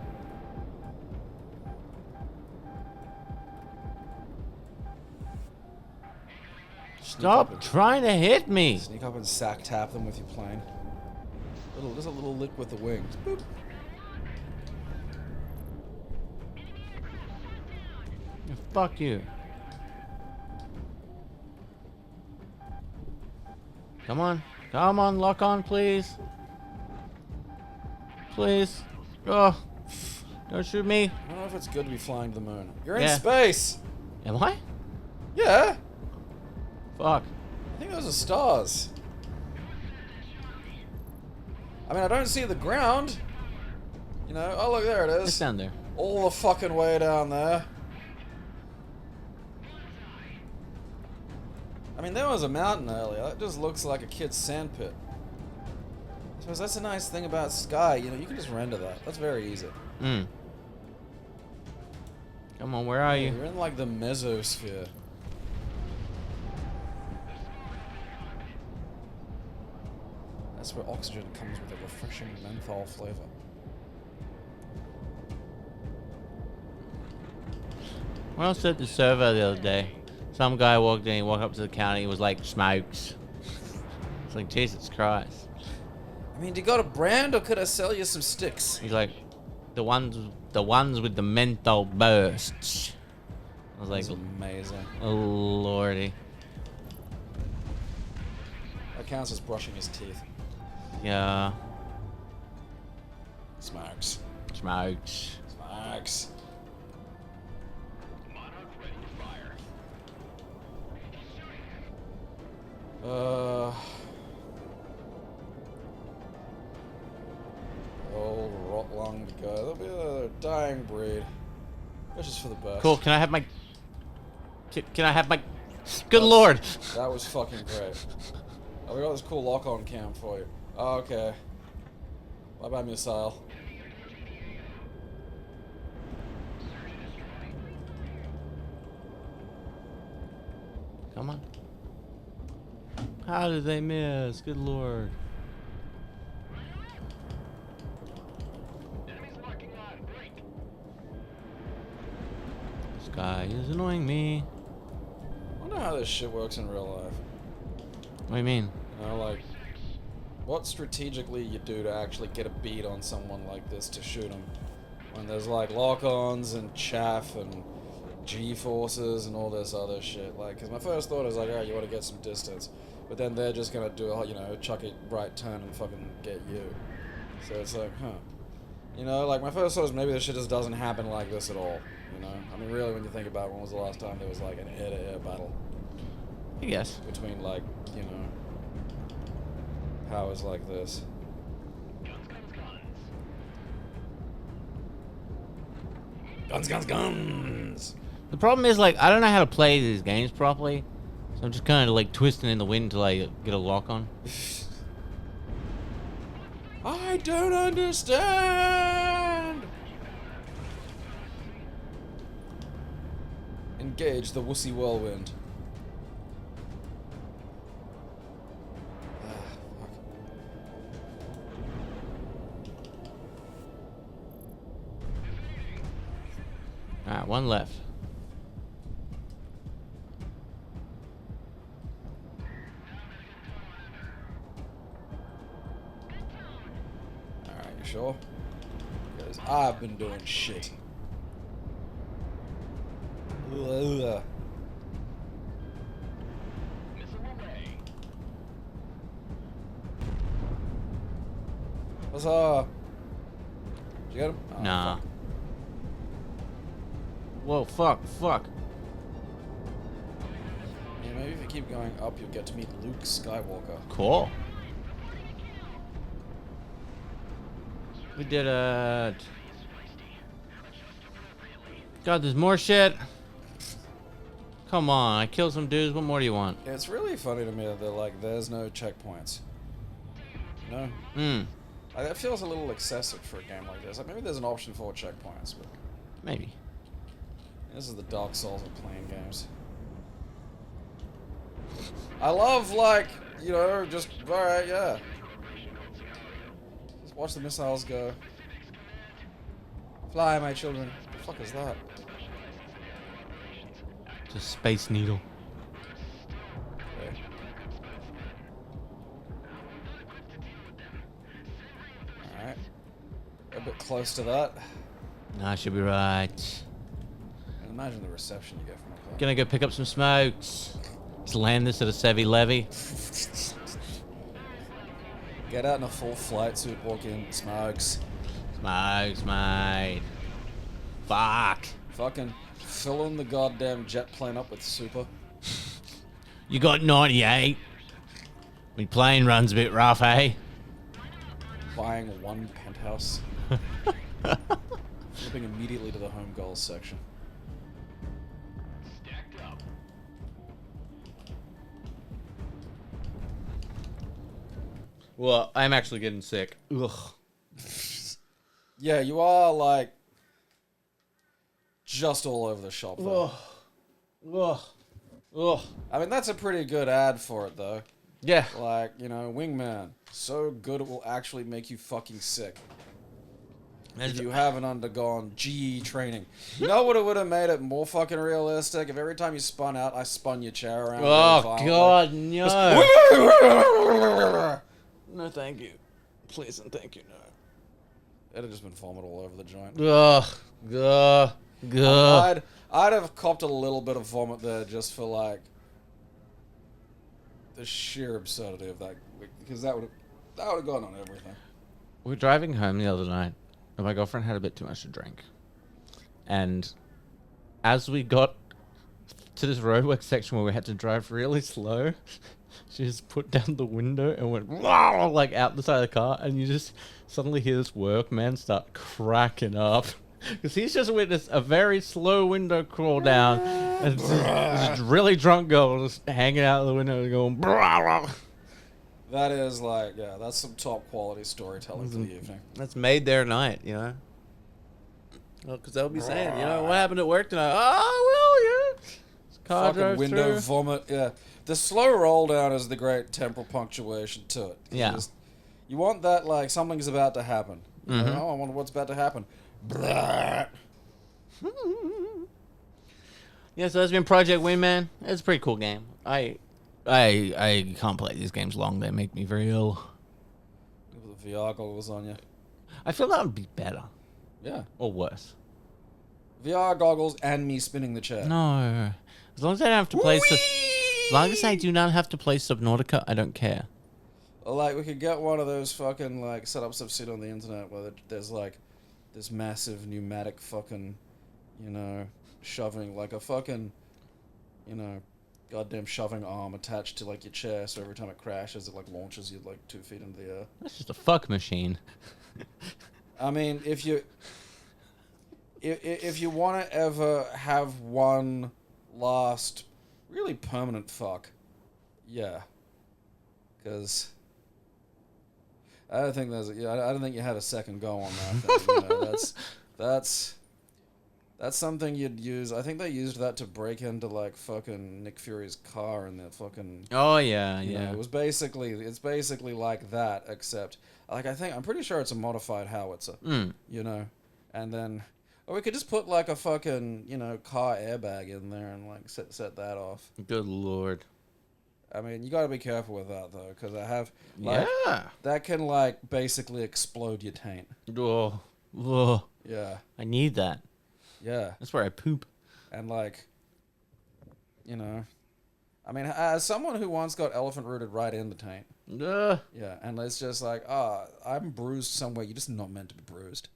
Speaker 2: Stop trying to hit me.
Speaker 1: Sneak up and sack tap them with your plane. Just a little lick with the wings. Boop.
Speaker 2: Fuck you. Come on, lock on, please. Please. Oh, don't shoot me.
Speaker 1: I don't know if it's good to be flying to the moon. You're in
Speaker 2: Yeah.
Speaker 1: space!
Speaker 2: Am I?
Speaker 1: Yeah!
Speaker 2: Fuck.
Speaker 1: I think those are stars. I mean, I don't see the ground. You know, oh look, there it
Speaker 2: It's
Speaker 1: is.
Speaker 2: down there.
Speaker 1: All the fucking way down there. I mean, there was a mountain earlier. That just looks like a kid's sandpit. I suppose that's a nice thing about Sky. You know, you can just render that. That's very easy.
Speaker 2: Come on, where are you?
Speaker 1: You're in like the mesosphere. That's where oxygen comes with a refreshing menthol flavor.
Speaker 2: When I was at the server the other day, some guy walked in, he walked up to the counter, he was like, smokes. It's like, Jesus Christ.
Speaker 1: I mean, do you got a brand or could I sell you some sticks?
Speaker 2: He's like, the ones with the menthol bursts. I was like,
Speaker 1: That's amazing.
Speaker 2: oh lordy.
Speaker 1: That counts as brushing his teeth.
Speaker 2: Yeah.
Speaker 1: Smokes.
Speaker 2: Smokes.
Speaker 1: Smokes. Old rot lung to go. They'll be a dying breed. Which is for the best.
Speaker 2: Cool, can I have my... Can I have my... Good lord!
Speaker 1: That was fucking great. Oh, we got this cool lock-on cam for you. Oh, okay. Bye-bye, missile.
Speaker 2: Come on. How did they miss? Good lord. This guy is annoying me.
Speaker 1: I wonder how this shit works in real life.
Speaker 2: What do you mean?
Speaker 1: You know, like, what strategically you do to actually get a beat on someone like this to shoot him? When there's like lock-ons and chaff and G-forces and all this other shit. Like, because my first thought is like, alright, you want to get some distance. But then they're just gonna do a, you know, chuck a right turn and fucking get you. So it's like, huh. You know, like my first thought is maybe this shit just doesn't happen like this at all. You know? I mean, really, when you think about it, when was the last time there was like an air-to-air battle?
Speaker 2: I guess.
Speaker 1: Between like, you know, powers like this. Guns, guns, guns!
Speaker 2: The problem is, like, I don't know how to play these games properly. So I'm just kind of, like, twisting in the wind until I get a lock on.
Speaker 1: I don't understand! Engage the wussy whirlwind. Ah, fuck.
Speaker 2: Alright, one left.
Speaker 1: sure. Because I've been doing shit. Ugh. What's up? Did you get him? Oh,
Speaker 2: Nah.
Speaker 1: fuck.
Speaker 2: Whoa, fuck.
Speaker 1: Yeah, maybe if you keep going up, you'll get to meet Luke Skywalker.
Speaker 2: Cool. We did it. God, there's more shit. Come on, I killed some dudes. What more do you want?
Speaker 1: Yeah, it's really funny to me that they're like, there's no checkpoints. No? Like, that feels a little excessive for a game like this. Like, maybe there's an option for checkpoints, but
Speaker 2: Maybe.
Speaker 1: this is the Dark Souls of playing games. I love, like, you know, just, alright, yeah. Just watch the missiles go. Fly, my children. What the fuck is that?
Speaker 2: It's a space needle.
Speaker 1: Okay. Alright. A bit close to that.
Speaker 2: Nah, I should be right.
Speaker 1: And imagine the reception you get from that.
Speaker 2: Gonna go pick up some smokes. Let's land this at a Sevy Levy.
Speaker 1: Get out in a full flight suit, walk in, smokes.
Speaker 2: Smokes, mate. Fuck.
Speaker 1: Fucking filling the goddamn jet plane up with super.
Speaker 2: You got 98. My plane runs a bit rough, eh?
Speaker 1: Buying one penthouse. Flipping immediately to the home goals section.
Speaker 2: Well, I'm actually getting sick. Ugh.
Speaker 1: Yeah, you are like just all over the shop though.
Speaker 2: Ugh. Ugh.
Speaker 1: I mean, that's a pretty good ad for it though.
Speaker 2: Yeah.
Speaker 1: Like, you know, Wingman, so good it will actually make you fucking sick. If you haven't undergone GE training. You know what it would have made it more fucking realistic? If every time you spun out, I spun your chair around.
Speaker 2: Oh, God, no.
Speaker 1: Just
Speaker 2: No, thank you. Please and thank you, no.
Speaker 1: It'd have just been vomit all over the joint.
Speaker 2: Ugh.
Speaker 1: I'd have copped a little bit of vomit there just for like the sheer absurdity of that, because that would have gone on everything.
Speaker 2: We were driving home the other night, and my girlfriend had a bit too much to drink. And as we got to this roadwork section where we had to drive really slow, she just put down the window and went like out the side of the car, and you just suddenly hear this workman start cracking up. Because he's just witnessed a very slow window crawl down, and this really drunk girl just hanging out of the window and going.
Speaker 1: That is like, yeah, that's some top quality storytelling for the evening.
Speaker 2: That's made their night, you know. Well, because they'll be saying, you know, what happened at work tonight? Oh, well, yeah. This car
Speaker 1: Fucking
Speaker 2: drove
Speaker 1: window
Speaker 2: through.
Speaker 1: vomit, yeah. The slow roll down is the great temporal punctuation to it.
Speaker 2: Yeah.
Speaker 1: You want that, like, something's about to happen. You
Speaker 2: Mhm.
Speaker 1: know, I wonder what's about to happen. Blah.
Speaker 2: Yeah, so that's been Project Wingman. It's a pretty cool game. I can't play these games long. They make me very ill.
Speaker 1: With the VR goggles on you.
Speaker 2: I feel that would be better
Speaker 1: Yeah.
Speaker 2: or worse.
Speaker 1: VR goggles and me spinning the chair.
Speaker 2: No, as long as I don't have to play. As long as I do not have to play Subnautica, I don't care.
Speaker 1: Or, like, we could get one of those fucking, like, setups I've seen on the internet where there's, like, this massive pneumatic fucking, you know, shoving, like a fucking, you know, goddamn shoving arm attached to, like, your chair, so every time it crashes, it, like, launches you, like, 2 feet into the air.
Speaker 2: That's just a fuck machine.
Speaker 1: I mean, if you want to ever have one last really permanent fuck, yeah, because I don't think I don't think you had a second go on that thing. You know, that's something you'd use. I think they used that to break into, like, fucking Nick Fury's car and that fucking.
Speaker 2: Oh yeah,
Speaker 1: You know,
Speaker 2: yeah.
Speaker 1: it's basically like that, except, like, I'm pretty sure it's a modified howitzer. You know, and then, or we could just put, like, a fucking, you know, car airbag in there and, like, set that off.
Speaker 2: Good lord.
Speaker 1: I mean, you got to be careful with that though, because I have like
Speaker 2: Yeah.
Speaker 1: that can like basically explode your taint.
Speaker 2: Oh, oh,
Speaker 1: Yeah,
Speaker 2: I need that.
Speaker 1: yeah,
Speaker 2: That's where I poop.
Speaker 1: and like, you know, I mean, as someone who once got elephant rooted right in the taint.
Speaker 2: Ugh.
Speaker 1: Yeah, and it's just like, I'm bruised somewhere. You're just not meant to be bruised.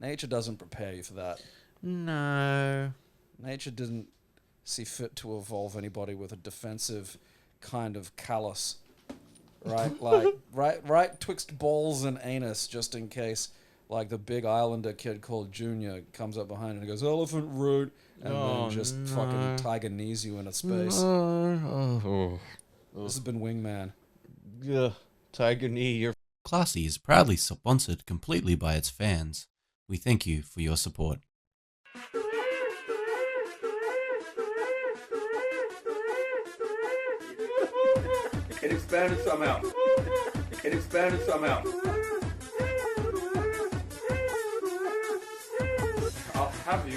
Speaker 1: Nature doesn't prepare you for that.
Speaker 2: No.
Speaker 1: Nature didn't see fit to evolve anybody with a defensive kind of callus, right? Like, right twixt balls and anus, just in case, like, the big islander kid called Junior comes up behind and goes, elephant root, and then just fucking tiger knees you into space.
Speaker 2: Oh.
Speaker 1: This has been Wingman.
Speaker 2: Ugh. Tiger knee, you're
Speaker 5: Classy is proudly sponsored completely by its fans. We thank you for your support.
Speaker 6: It expanded somehow. It expanded somehow. I'll have you.